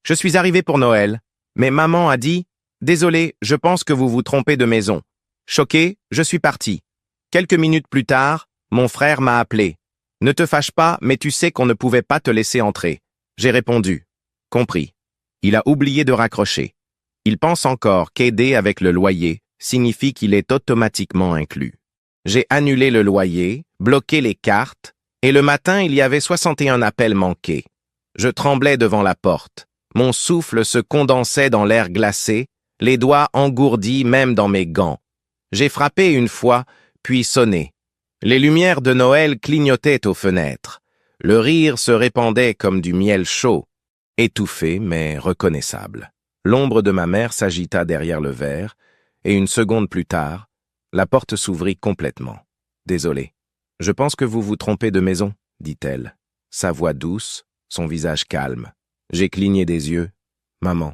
Je suis arrivé pour Noël, mais maman a dit « Désolé, je pense que vous vous trompez de maison ». Choqué, je suis parti. Quelques minutes plus tard, mon frère m'a appelé. « Ne te fâche pas, mais tu sais qu'on ne pouvait pas te laisser entrer. » J'ai répondu. Compris. Il a oublié de raccrocher. Il pense encore qu'aider avec le loyer signifie qu'il est automatiquement inclus. J'ai annulé le loyer, bloqué les cartes, et le matin, il y avait 61 appels manqués. Je tremblais devant la porte. Mon souffle se condensait dans l'air glacé, les doigts engourdis même dans mes gants. J'ai frappé une fois, puis sonné. Les lumières de Noël clignotaient aux fenêtres. Le rire se répandait comme du miel chaud, étouffé mais reconnaissable. L'ombre de ma mère s'agita derrière le verre, et une seconde plus tard, la porte s'ouvrit complètement. « Désolé. Je pense que vous vous trompez de maison, » dit-elle. Sa voix douce, son visage calme. J'ai cligné des yeux. « Maman,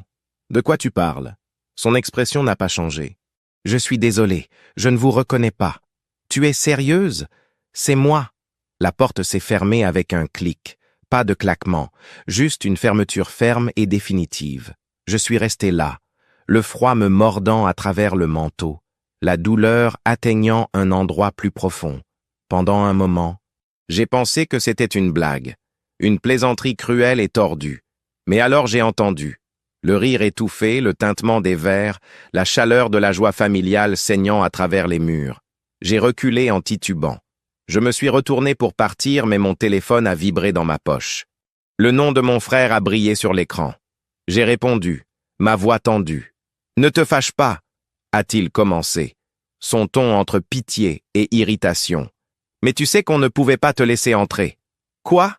de quoi tu parles ?» Son expression n'a pas changé. « Je suis désolé, je ne vous reconnais pas. Tu es sérieuse? C'est moi. » La porte s'est fermée avec un clic. Pas de claquement, juste une fermeture ferme et définitive. Je suis resté là, le froid me mordant à travers le manteau, la douleur atteignant un endroit plus profond. Pendant un moment, j'ai pensé que c'était une blague, une plaisanterie cruelle et tordue. Mais alors j'ai entendu, le rire étouffé, le tintement des verres, la chaleur de la joie familiale saignant à travers les murs. J'ai reculé en titubant. Je me suis retourné pour partir, mais mon téléphone a vibré dans ma poche. Le nom de mon frère a brillé sur l'écran. J'ai répondu, ma voix tendue. « Ne te fâche pas », a-t-il commencé, son ton entre pitié et irritation. « Mais tu sais qu'on ne pouvait pas te laisser entrer. »« Quoi ?»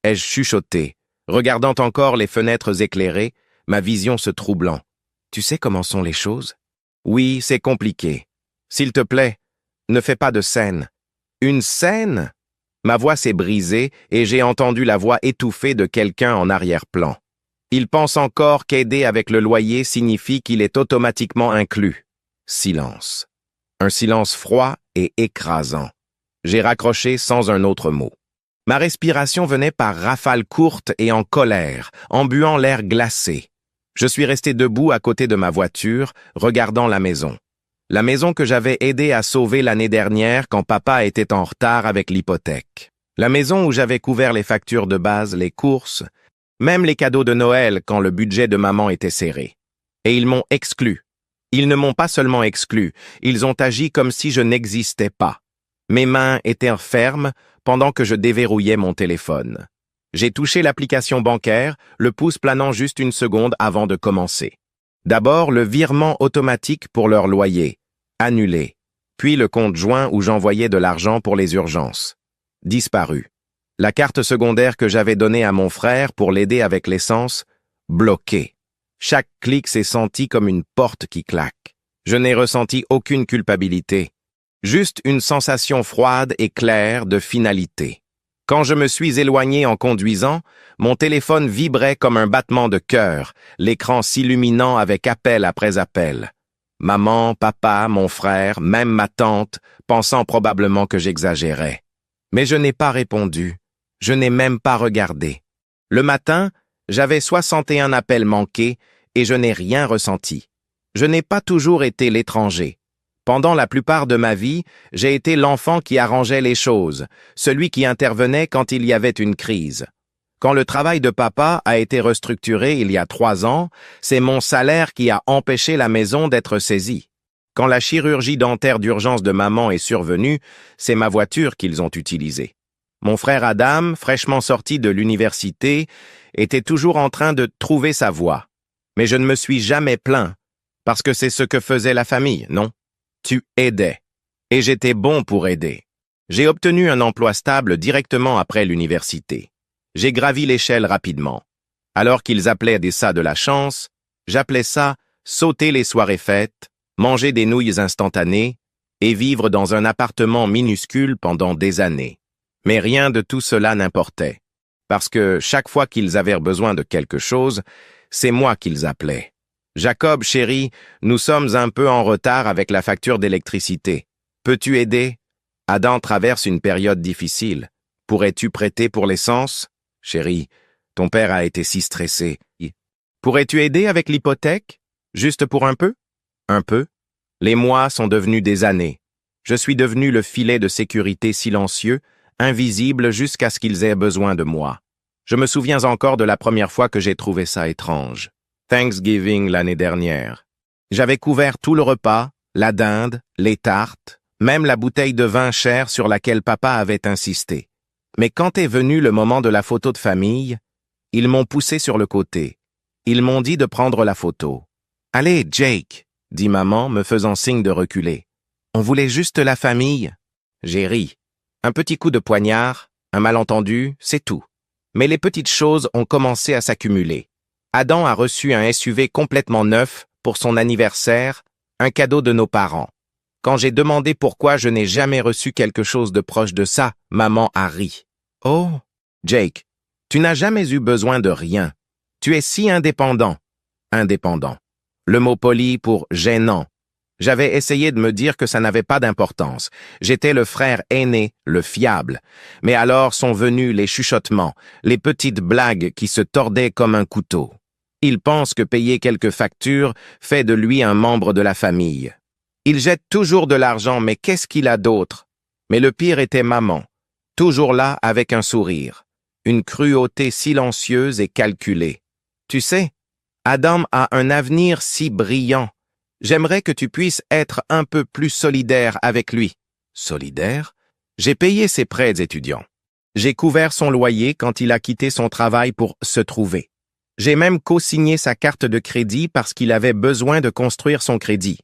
ai-je chuchoté, regardant encore les fenêtres éclairées, ma vision se troublant. « Tu sais comment sont les choses ?»« Oui, c'est compliqué. S'il te plaît, ne fais pas de scène. » « Une scène ?» Ma voix s'est brisée et j'ai entendu la voix étouffée de quelqu'un en arrière-plan. Il pense encore qu'aider avec le loyer signifie qu'il est automatiquement inclus. Silence. Un silence froid et écrasant. J'ai raccroché sans un autre mot. Ma respiration venait par rafales courtes et en colère, embuant l'air glacé. Je suis resté debout à côté de ma voiture, regardant la maison. La maison que j'avais aidé à sauver l'année dernière quand papa était en retard avec l'hypothèque. La maison où j'avais couvert les factures de base, les courses, même les cadeaux de Noël quand le budget de maman était serré. Et ils m'ont exclu. Ils ne m'ont pas seulement exclu, ils ont agi comme si je n'existais pas. Mes mains étaient fermes pendant que je déverrouillais mon téléphone. J'ai touché l'application bancaire, le pouce planant juste une seconde avant de commencer. D'abord, le virement automatique pour leur loyer. Annulé. Puis le compte joint où j'envoyais de l'argent pour les urgences. Disparu. La carte secondaire que j'avais donnée à mon frère pour l'aider avec l'essence, bloquée. Chaque clic s'est senti comme une porte qui claque. Je n'ai ressenti aucune culpabilité. Juste une sensation froide et claire de finalité. Quand je me suis éloigné en conduisant, mon téléphone vibrait comme un battement de cœur, l'écran s'illuminant avec appel après appel. Maman, papa, mon frère, même ma tante, pensant probablement que j'exagérais. Mais je n'ai pas répondu. Je n'ai même pas regardé. Le matin, j'avais 61 appels manqués et je n'ai rien ressenti. Je n'ai pas toujours été l'étranger. Pendant la plupart de ma vie, j'ai été l'enfant qui arrangeait les choses, celui qui intervenait quand il y avait une crise. Quand le travail de papa a été restructuré il y a 3 ans, c'est mon salaire qui a empêché la maison d'être saisie. Quand la chirurgie dentaire d'urgence de maman est survenue, c'est ma voiture qu'ils ont utilisée. Mon frère Adam, fraîchement sorti de l'université, était toujours en train de trouver sa voie. Mais je ne me suis jamais plaint, parce que c'est ce que faisait la famille, non? Tu aidais. Et j'étais bon pour aider. J'ai obtenu un emploi stable directement après l'université. J'ai gravi l'échelle rapidement. Alors qu'ils appelaient ça de la chance, j'appelais ça sauter les soirées fêtes, manger des nouilles instantanées et vivre dans un appartement minuscule pendant des années. Mais rien de tout cela n'importait, parce que chaque fois qu'ils avaient besoin de quelque chose, c'est moi qu'ils appelaient. « Jacob, chéri, nous sommes un peu en retard avec la facture d'électricité. Peux-tu aider? Adam traverse une période difficile. Pourrais-tu prêter pour l'essence? Chéri, ton père a été si stressé. Pourrais-tu aider avec l'hypothèque? Juste pour un peu? Un peu? Les mois sont devenus des années. Je suis devenu le filet de sécurité silencieux, invisible jusqu'à ce qu'ils aient besoin de moi. Je me souviens encore de la première fois que j'ai trouvé ça étrange. Thanksgiving l'année dernière. J'avais couvert tout le repas, la dinde, les tartes, même la bouteille de vin cher sur laquelle papa avait insisté. Mais quand est venu le moment de la photo de famille, ils m'ont poussé sur le côté. Ils m'ont dit de prendre la photo. « Allez, Jake !» dit maman, me faisant signe de reculer. « On voulait juste la famille. » J'ai ri. Un petit coup de poignard, un malentendu, c'est tout. Mais les petites choses ont commencé à s'accumuler. Adam a reçu un SUV complètement neuf pour son anniversaire, un cadeau de nos parents. Quand j'ai demandé pourquoi je n'ai jamais reçu quelque chose de proche de ça, maman a ri. « Oh, Jake, tu n'as jamais eu besoin de rien. Tu es si indépendant. » Indépendant. Le mot poli pour gênant. J'avais essayé de me dire que ça n'avait pas d'importance. J'étais le frère aîné, le fiable. Mais alors sont venus les chuchotements, les petites blagues qui se tordaient comme un couteau. Il pense que payer quelques factures fait de lui un membre de la famille. Il jette toujours de l'argent, mais qu'est-ce qu'il a d'autre? Mais le pire était maman, toujours là avec un sourire, une cruauté silencieuse et calculée. Tu sais, Adam a un avenir si brillant. J'aimerais que tu puisses être un peu plus solidaire avec lui. Solidaire? J'ai payé ses prêts étudiants. J'ai couvert son loyer quand il a quitté son travail pour se trouver. J'ai même co-signé sa carte de crédit parce qu'il avait besoin de construire son crédit.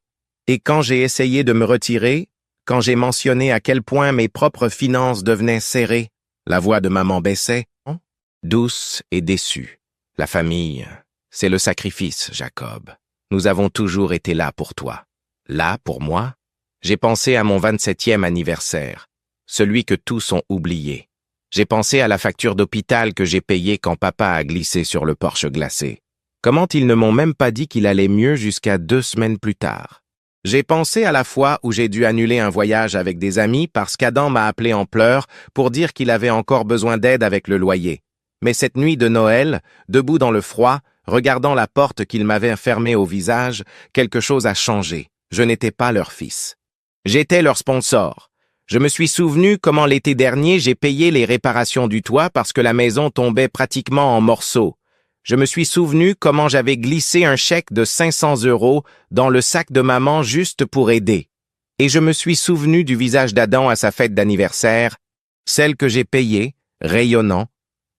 Et quand j'ai essayé de me retirer, quand j'ai mentionné à quel point mes propres finances devenaient serrées, la voix de maman baissait, douce et déçue. La famille, c'est le sacrifice, Jacob. Nous avons toujours été là pour toi. Là, pour moi? J'ai pensé à mon 27e anniversaire, celui que tous ont oublié. J'ai pensé à la facture d'hôpital que j'ai payée quand papa a glissé sur le porche glacé. Comment ils ne m'ont même pas dit qu'il allait mieux jusqu'à 2 semaines plus tard. J'ai pensé à la fois où j'ai dû annuler un voyage avec des amis parce qu'Adam m'a appelé en pleurs pour dire qu'il avait encore besoin d'aide avec le loyer. Mais cette nuit de Noël, debout dans le froid, regardant la porte qu'ils m'avaient fermée au visage, quelque chose a changé. Je n'étais pas leur fils. J'étais leur sponsor. Je me suis souvenu comment l'été dernier j'ai payé les réparations du toit parce que la maison tombait pratiquement en morceaux. Je me suis souvenu comment j'avais glissé un chèque de 500 € dans le sac de maman juste pour aider. Et je me suis souvenu du visage d'Adam à sa fête d'anniversaire, celle que j'ai payée, rayonnant,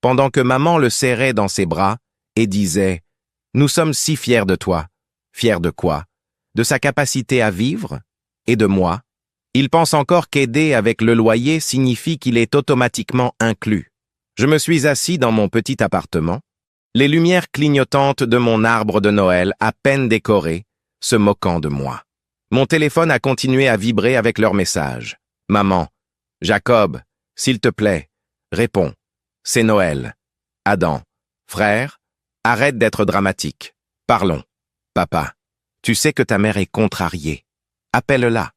pendant que maman le serrait dans ses bras et disait « Nous sommes si fiers de toi. » Fiers de quoi? De sa capacité à vivre? Et de moi? Il pense encore qu'aider avec le loyer signifie qu'il est automatiquement inclus. Je me suis assis dans mon petit appartement, les lumières clignotantes de mon arbre de Noël à peine décoré, se moquant de moi. Mon téléphone a continué à vibrer avec leur message. « Maman, Jacob, s'il te plaît, réponds. C'est Noël. Adam, frère, arrête d'être dramatique. Parlons. Papa, tu sais que ta mère est contrariée. Appelle-la. »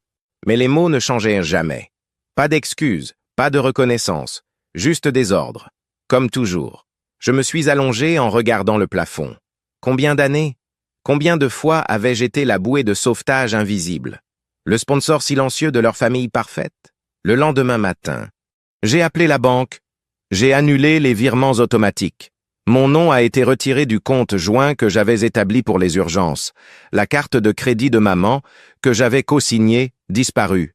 Mais les mots ne changeaient jamais. Pas d'excuses, pas de reconnaissance, juste des ordres. Comme toujours. Je me suis allongé en regardant le plafond. Combien d'années? Combien de fois avais-je été la bouée de sauvetage invisible? Le sponsor silencieux de leur famille parfaite? Le lendemain matin, j'ai appelé la banque. J'ai annulé les virements automatiques. Mon nom a été retiré du compte joint que j'avais établi pour les urgences. La carte de crédit de maman, que j'avais co-signée, disparue.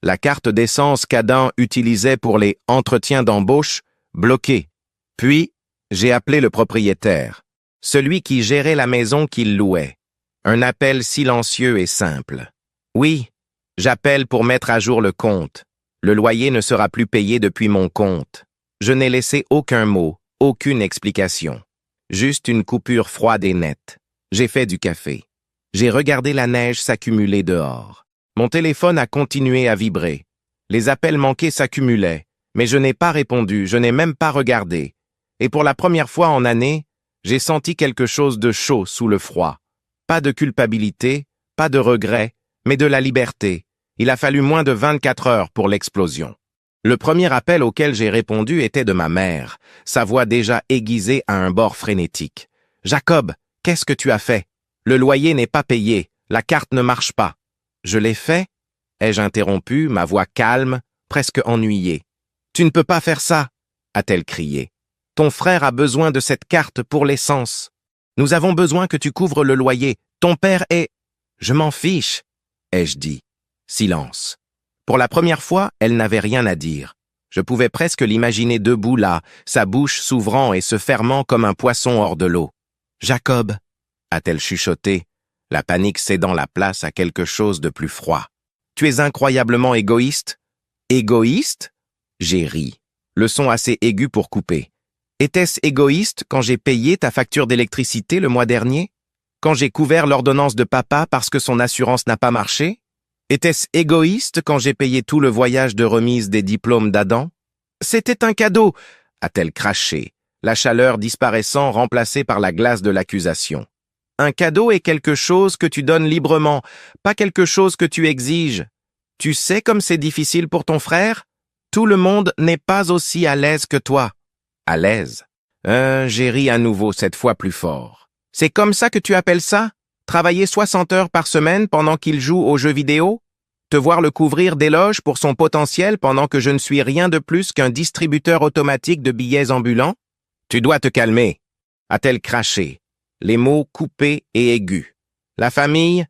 La carte d'essence qu'Adam utilisait pour les entretiens d'embauche, bloquée. Puis, j'ai appelé le propriétaire, celui qui gérait la maison qu'il louait. Un appel silencieux et simple. Oui, j'appelle pour mettre à jour le compte. Le loyer ne sera plus payé depuis mon compte. Je n'ai laissé aucun mot, aucune explication. Juste une coupure froide et nette. J'ai fait du café. J'ai regardé la neige s'accumuler dehors. Mon téléphone a continué à vibrer. Les appels manqués s'accumulaient, mais je n'ai pas répondu, je n'ai même pas regardé. Et pour la première fois en année, j'ai senti quelque chose de chaud sous le froid. Pas de culpabilité, pas de regret, mais de la liberté. Il a fallu moins de 24 heures pour l'explosion. Le premier appel auquel j'ai répondu était de ma mère, sa voix déjà aiguisée à un bord frénétique. « Jacob, Qu'est-ce que tu as fait? Le loyer n'est pas payé, la carte ne marche pas. Je l'ai fait? Ai-je interrompu, ma voix calme, presque ennuyée. Tu ne peux pas faire ça, a-t-elle crié. Ton frère a besoin de cette carte pour l'essence. Nous avons besoin que tu couvres le loyer. Ton père est... Je m'en fiche, ai-je dit. Silence. Pour la première fois, elle n'avait rien à dire. Je pouvais presque l'imaginer debout là, sa bouche s'ouvrant et se fermant comme un poisson hors de l'eau. Jacob, a-t-elle chuchoté, la panique cédant la place à quelque chose de plus froid. Tu es incroyablement égoïste. Égoïste? J'ai ri, le son assez aigu pour couper. Était-ce égoïste quand j'ai payé ta facture d'électricité le mois dernier? Quand j'ai couvert l'ordonnance de papa parce que son assurance n'a pas marché? Était-ce égoïste quand j'ai payé tout le voyage de remise des diplômes d'Adam? C'était un cadeau, a-t-elle craché, la chaleur disparaissant remplacée par la glace de l'accusation. Un cadeau est quelque chose que tu donnes librement, pas quelque chose que tu exiges. Tu sais comme c'est difficile pour ton frère? Tout le monde n'est pas aussi à l'aise que toi. À l'aise? J'ai ri à nouveau, cette fois plus fort. C'est comme ça que tu appelles ça? Travailler 60 heures par semaine pendant qu'il joue aux jeux vidéo? Te voir le couvrir d'éloges pour son potentiel pendant que je ne suis rien de plus qu'un distributeur automatique de billets ambulants? Tu dois te calmer, a-t-elle craché, les mots coupés et aigus. La famille,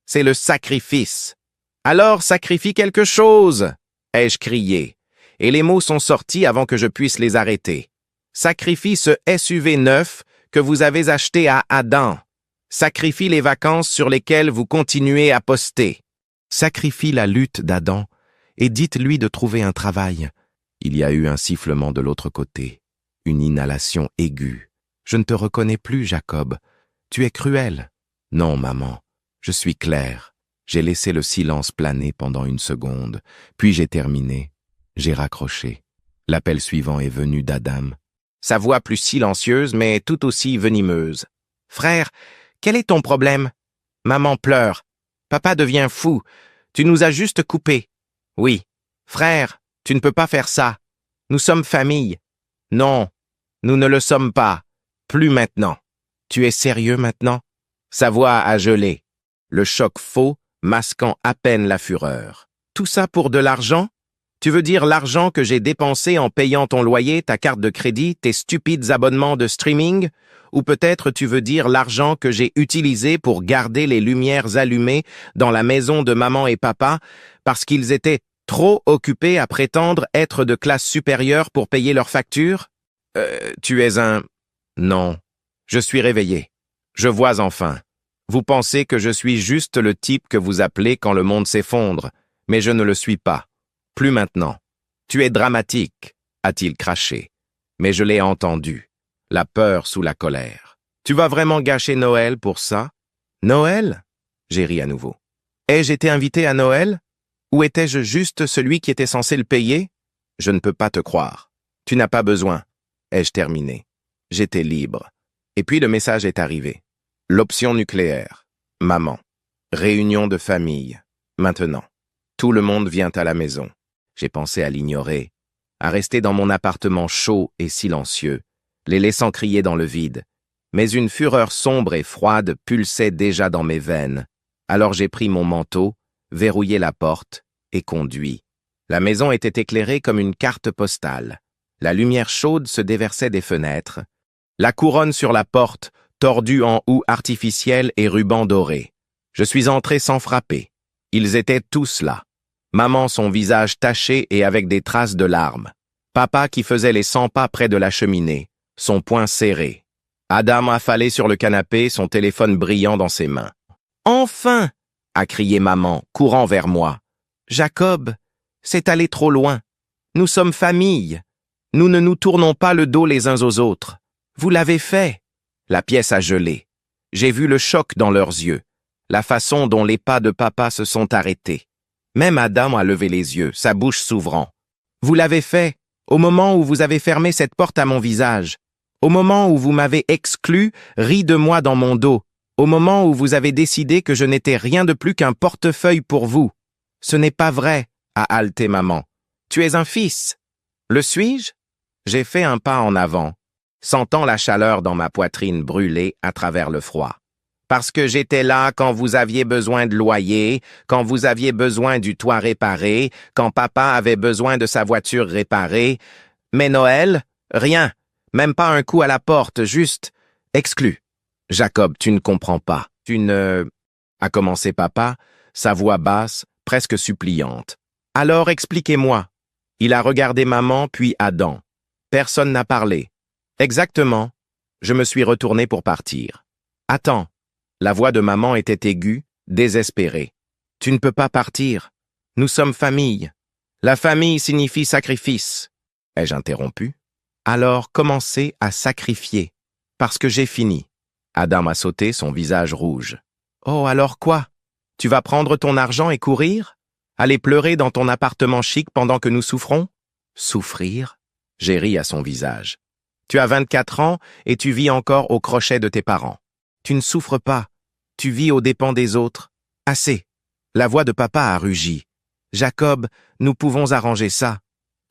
c'est le sacrifice. Alors sacrifie quelque chose, ai-je crié, et les mots sont sortis avant que je puisse les arrêter. Sacrifie ce SUV neuf que vous avez acheté à Adam. Sacrifie les vacances sur lesquelles vous continuez à poster. Sacrifie la lutte d'Adam et dites-lui de trouver un travail. Il y a eu un sifflement de l'autre côté, une inhalation aiguë. Je ne te reconnais plus, Jacob. Tu es cruel. Non, maman, je suis clair. J'ai laissé le silence planer pendant une seconde, puis j'ai terminé. J'ai raccroché. L'appel suivant est venu d'Adam. Sa voix plus silencieuse, mais tout aussi venimeuse. « Frère, quel est ton problème? Maman pleure. Papa devient fou. Tu nous as juste coupés. Oui. Frère, tu ne peux pas faire ça. Nous sommes famille. Non, nous ne le sommes pas. Plus maintenant. Tu es sérieux maintenant? » Sa voix a gelé. Le choc faux, masquant à peine la fureur. Tout ça pour de l'argent? Tu veux dire l'argent que j'ai dépensé en payant ton loyer, ta carte de crédit, tes stupides abonnements de streaming? Ou peut-être tu veux dire l'argent que j'ai utilisé pour garder les lumières allumées dans la maison de maman et papa parce qu'ils étaient trop occupés à prétendre être de classe supérieure pour payer leurs factures? Tu es un... Non. Je suis réveillé. Je vois enfin. Vous pensez que je suis juste le type que vous appelez quand le monde s'effondre, mais je ne le suis pas. Plus maintenant. Tu es dramatique, a-t-il craché. Mais je l'ai entendu. La peur sous la colère. Tu vas vraiment gâcher Noël pour ça? Noël? J'ai ri à nouveau. Ai-je été invité à Noël? Ou étais-je juste celui qui était censé le payer? Je ne peux pas te croire. Tu n'as pas besoin. Ai-je terminé. J'étais libre. Et puis le message est arrivé. L'option nucléaire. Maman. Réunion de famille. Maintenant. Tout le monde vient à la maison. J'ai pensé à l'ignorer, à rester dans mon appartement chaud et silencieux, les laissant crier dans le vide. Mais une fureur sombre et froide pulsait déjà dans mes veines. Alors j'ai pris mon manteau, verrouillé la porte et conduit. La maison était éclairée comme une carte postale. La lumière chaude se déversait des fenêtres. La couronne sur la porte, tordue en houx artificielle et rubans dorés. Je suis entré sans frapper. Ils étaient tous là. Maman, son visage taché et avec des traces de larmes. Papa qui faisait les 100 pas près de la cheminée, son poing serré. Adam affalé sur le canapé, son téléphone brillant dans ses mains. « Enfin !» a crié maman, courant vers moi. « Jacob, c'est allé trop loin. Nous sommes famille. Nous ne nous tournons pas le dos les uns aux autres. Vous l'avez fait. » La pièce a gelé. J'ai vu le choc dans leurs yeux, la façon dont les pas de papa se sont arrêtés. Même Adam a levé les yeux, sa bouche s'ouvrant. « Vous l'avez fait, au moment où vous avez fermé cette porte à mon visage, au moment où vous m'avez exclu, ri de moi dans mon dos, au moment où vous avez décidé que je n'étais rien de plus qu'un portefeuille pour vous. Ce n'est pas vrai, a haleté maman. Tu es un fils. Le suis-je? J'ai fait un pas en avant. sentant la chaleur dans ma poitrine brûler à travers le froid. Parce que j'étais là quand vous aviez besoin de loyer, quand vous aviez besoin du toit réparé, quand papa avait besoin de sa voiture réparée. Mais Noël, rien, même pas un coup à la porte, juste exclu. Jacob, tu ne comprends pas. Tu ne... a commencé papa, sa voix basse, presque suppliante. Alors expliquez-moi. Il a regardé maman puis Adam. Personne n'a parlé. Exactement. Je me suis retourné pour partir. Attends. La voix de maman était aiguë, désespérée. Tu ne peux pas partir. Nous sommes famille. La famille signifie sacrifice. Ai-je interrompu? Alors commencez à sacrifier. Parce que j'ai fini. Adam a sauté, son visage rouge. Oh, alors quoi? Tu vas prendre ton argent et courir? Aller pleurer dans ton appartement chic pendant que nous souffrons? Souffrir? J'ai ri à son visage. Tu as 24 ans et tu vis encore au crochet de tes parents. Tu ne souffres pas. Tu vis aux dépens des autres. Assez. La voix de papa a rugi. Jacob, nous pouvons arranger ça.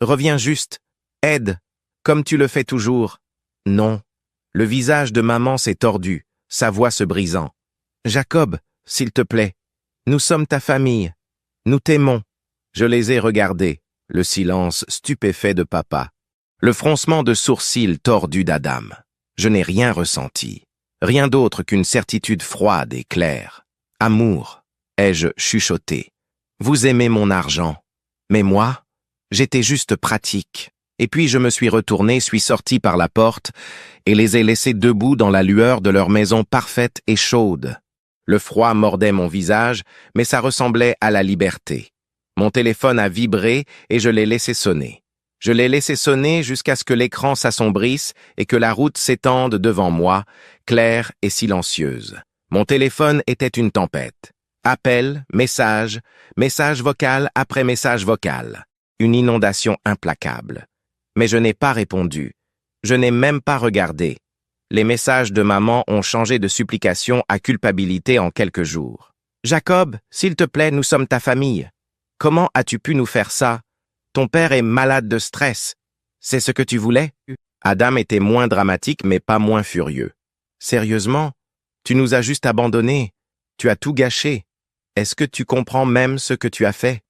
Reviens juste. Aide. Comme tu le fais toujours. Non. Le visage de maman s'est tordu, sa voix se brisant. Jacob, s'il te plaît. Nous sommes ta famille. Nous t'aimons. Je les ai regardés, le silence stupéfait de papa. Le froncement de sourcils tordu d'Adam. Je n'ai rien ressenti. Rien d'autre qu'une certitude froide et claire. Amour, ai-je chuchoté. Vous aimez mon argent. Mais moi, j'étais juste pratique. Et puis je me suis retourné, suis sorti par la porte et les ai laissés debout dans la lueur de leur maison parfaite et chaude. Le froid mordait mon visage, mais ça ressemblait à la liberté. Mon téléphone a vibré et je l'ai laissé sonner. Je l'ai laissé sonner jusqu'à ce que l'écran s'assombrisse et que la route s'étende devant moi, claire et silencieuse. Mon téléphone était une tempête. Appel, message, message vocal après message vocal. Une inondation implacable. Mais je n'ai pas répondu. Je n'ai même pas regardé. Les messages de maman ont changé de supplication à culpabilité en quelques jours. Jacob, s'il te plaît, nous sommes ta famille. Comment as-tu pu nous faire ça? Ton père est malade de stress. C'est ce que tu voulais? Adam était moins dramatique mais pas moins furieux. Sérieusement? Tu nous as juste abandonnés. Tu as tout gâché. Est-ce que tu comprends même ce que tu as fait?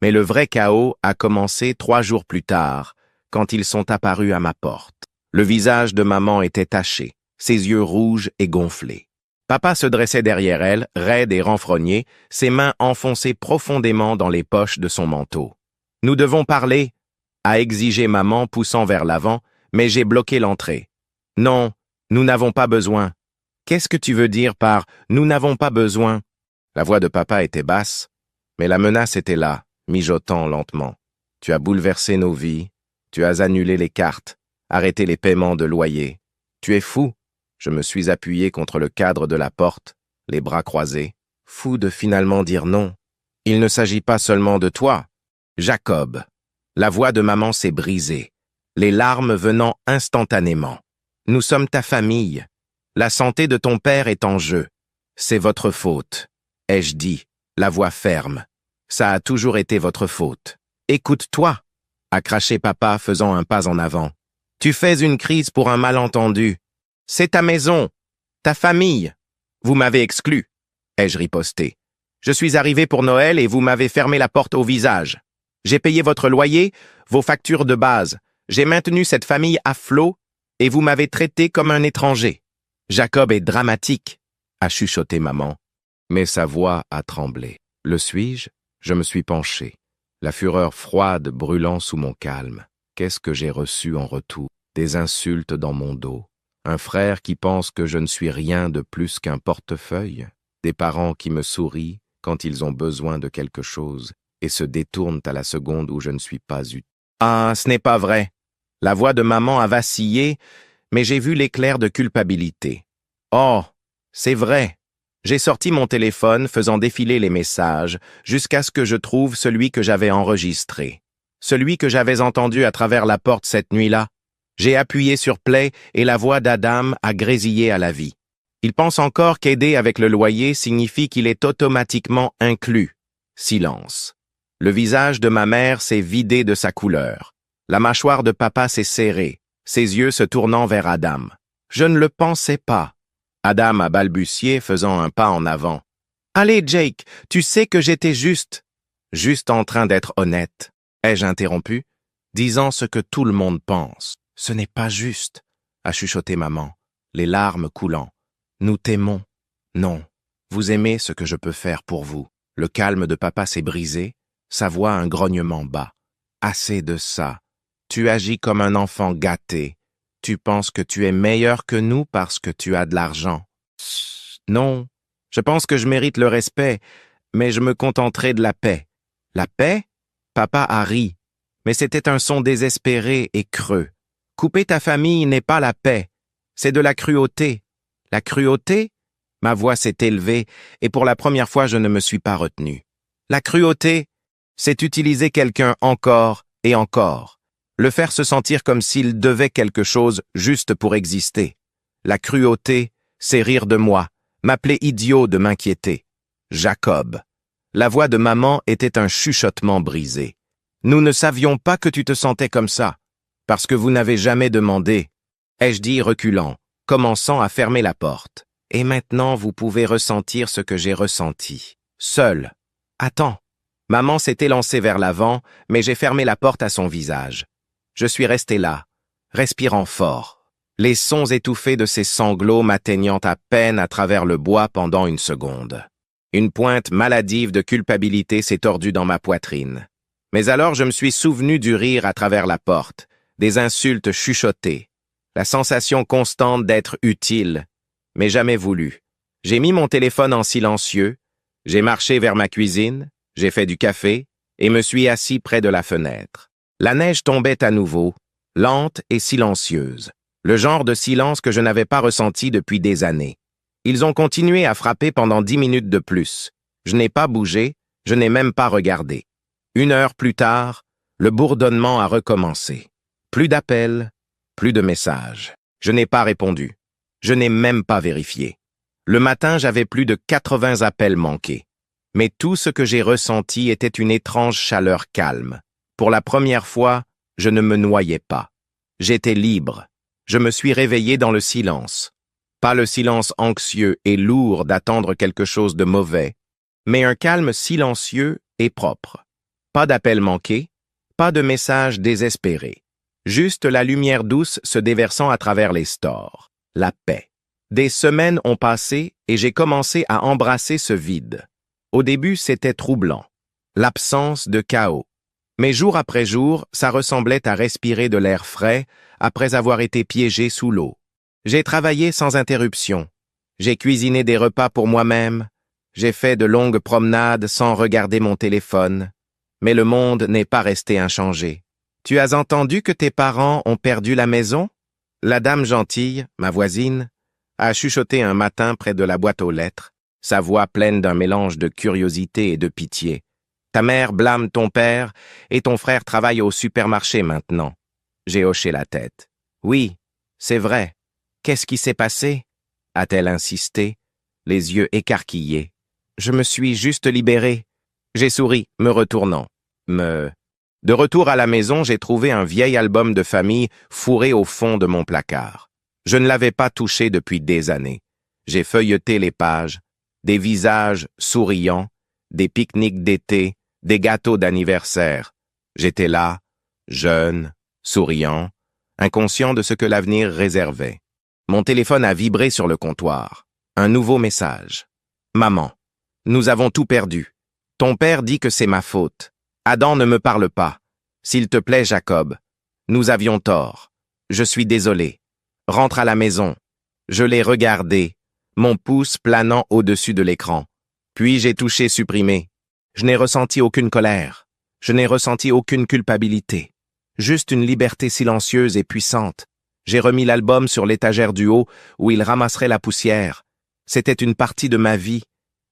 Mais le vrai chaos a commencé 3 jours plus tard, quand ils sont apparus à ma porte. Le visage de maman était taché, ses yeux rouges et gonflés. Papa se dressait derrière elle, raide et renfrogné, ses mains enfoncées profondément dans les poches de son manteau. « Nous devons parler » a exigé maman poussant vers l'avant, mais j'ai bloqué l'entrée. « Non, nous n'avons pas besoin. » Qu'est-ce que tu veux dire par « nous n'avons pas besoin » La voix de papa était basse, mais la menace était là, mijotant lentement. « Tu as bouleversé nos vies, tu as annulé les cartes, arrêté les paiements de loyer. Tu es fou. » Je me suis appuyé contre le cadre de la porte, les bras croisés, fou de finalement dire non. Il ne s'agit pas seulement de toi. Jacob. La voix de maman s'est brisée, les larmes venant instantanément. Nous sommes ta famille. La santé de ton père est en jeu. C'est votre faute, ai-je dit, la voix ferme. Ça a toujours été votre faute. Écoute-toi, a craché papa faisant un pas en avant. Tu fais une crise pour un malentendu. C'est ta maison, ta famille. Vous m'avez exclu, ai-je riposté. Je suis arrivé pour Noël et vous m'avez fermé la porte au visage. J'ai payé votre loyer, vos factures de base. J'ai maintenu cette famille à flot et vous m'avez traité comme un étranger. Jacob est dramatique, a chuchoté maman. Mais sa voix a tremblé. Le suis-je? Je me suis penché, la fureur froide brûlant sous mon calme. Qu'est-ce que j'ai reçu en retour? Des insultes dans mon dos. Un frère qui pense que je ne suis rien de plus qu'un portefeuille. Des parents qui me sourient quand ils ont besoin de quelque chose et se détournent à la seconde où je ne suis pas utile. Ah, ce n'est pas vrai. La voix de maman a vacillé, mais j'ai vu l'éclair de culpabilité. Oh, c'est vrai. J'ai sorti mon téléphone faisant défiler les messages jusqu'à ce que je trouve celui que j'avais enregistré. Celui que j'avais entendu à travers la porte cette nuit-là. J'ai appuyé sur play et la voix d'Adam a grésillé à la vie. Il pense encore qu'aider avec le loyer signifie qu'il est automatiquement inclus. Silence. Le visage de ma mère s'est vidé de sa couleur. La mâchoire de papa s'est serrée. ses yeux se tournant vers Adam. Je ne le pensais pas. Adam a balbutié, faisant un pas en avant. Allez, Jake, tu sais que j'étais juste en train d'être honnête. Ai-je interrompu, disant ce que tout le monde pense. Ce n'est pas juste, a chuchoté maman, les larmes coulant. Nous t'aimons. Non, vous aimez ce que je peux faire pour vous. Le calme de papa s'est brisé, sa voix un grognement bas. Assez de ça. Tu agis comme un enfant gâté. Tu penses que tu es meilleur que nous parce que tu as de l'argent. Non, je pense que je mérite le respect, mais je me contenterai de la paix. La paix? Papa a ri, mais c'était un son désespéré et creux. Couper ta famille n'est pas la paix, c'est de la cruauté. La cruauté? Ma voix s'est élevée, et pour la première fois je ne me suis pas retenu. La cruauté, c'est utiliser quelqu'un encore et encore. Le faire se sentir comme s'il devait quelque chose juste pour exister. La cruauté, c'est rire de moi, m'appeler idiot de m'inquiéter. Jacob. La voix de maman était un chuchotement brisé. Nous ne savions pas que tu te sentais comme ça, parce que vous n'avez jamais demandé, ai-je dit reculant, commençant à fermer la porte. Et maintenant vous pouvez ressentir ce que j'ai ressenti. Seul. Attends. Maman s'est élancée vers l'avant, mais j'ai fermé la porte à son visage. Je suis resté là, respirant fort. Les sons étouffés de ses sanglots m'atteignant à peine à travers le bois pendant une seconde. Une pointe maladive de culpabilité s'est tordue dans ma poitrine. Mais alors je me suis souvenu du rire à travers la porte, des insultes chuchotées, la sensation constante d'être utile, mais jamais voulu. J'ai mis mon téléphone en silencieux, j'ai marché vers ma cuisine, j'ai fait du café et me suis assis près de la fenêtre. La neige tombait à nouveau, lente et silencieuse, le genre de silence que je n'avais pas ressenti depuis des années. Ils ont continué à frapper pendant 10 minutes de plus. Je n'ai pas bougé, je n'ai même pas regardé. 1 heure plus tard, le bourdonnement a recommencé. Plus d'appels, plus de messages. Je n'ai pas répondu. Je n'ai même pas vérifié. Le matin, j'avais plus de 80 appels manqués. Mais tout ce que j'ai ressenti était une étrange chaleur calme. Pour la première fois, je ne me noyais pas. J'étais libre. Je me suis réveillé dans le silence. Pas le silence anxieux et lourd d'attendre quelque chose de mauvais, mais un calme silencieux et propre. Pas d'appels manqués, pas de messages désespérés. Juste la lumière douce se déversant à travers les stores. La paix. Des semaines ont passé et j'ai commencé à embrasser ce vide. Au début, c'était troublant. L'absence de chaos. Mais jour après jour, ça ressemblait à respirer de l'air frais après avoir été piégé sous l'eau. J'ai travaillé sans interruption. J'ai cuisiné des repas pour moi-même. J'ai fait de longues promenades sans regarder mon téléphone. Mais le monde n'est pas resté inchangé. Tu as entendu que tes parents ont perdu la maison? La dame gentille, ma voisine, a chuchoté un matin près de la boîte aux lettres, sa voix pleine d'un mélange de curiosité et de pitié. Ta mère blâme ton père et ton frère travaille au supermarché maintenant. J'ai hoché la tête. Oui, c'est vrai. Qu'est-ce qui s'est passé? A-t-elle insisté, les yeux écarquillés. Je me suis juste libéré. J'ai souri, me retournant. De retour à la maison, j'ai trouvé un vieil album de famille fourré au fond de mon placard. Je ne l'avais pas touché depuis des années. J'ai feuilleté les pages, des visages souriants, des pique-niques d'été, des gâteaux d'anniversaire. J'étais là, jeune, souriant, inconscient de ce que l'avenir réservait. Mon téléphone a vibré sur le comptoir. Un nouveau message. Maman, nous avons tout perdu. Ton père dit que c'est ma faute. Adam ne me parle pas. S'il te plaît, Jacob. Nous avions tort. Je suis désolé. Rentre à la maison. Je l'ai regardé, mon pouce planant au-dessus de l'écran. Puis j'ai touché supprimer. Je n'ai ressenti aucune colère. Je n'ai ressenti aucune culpabilité. Juste une liberté silencieuse et puissante. J'ai remis l'album sur l'étagère du haut où il ramasserait la poussière. C'était une partie de ma vie,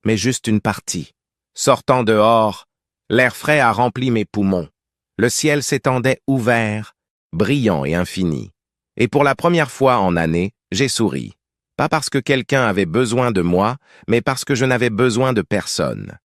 mais juste une partie. Sortant dehors, l'air frais a rempli mes poumons. Le ciel s'étendait ouvert, brillant et infini. Et pour la première fois en année, j'ai souri. Pas parce que quelqu'un avait besoin de moi, mais parce que je n'avais besoin de personne.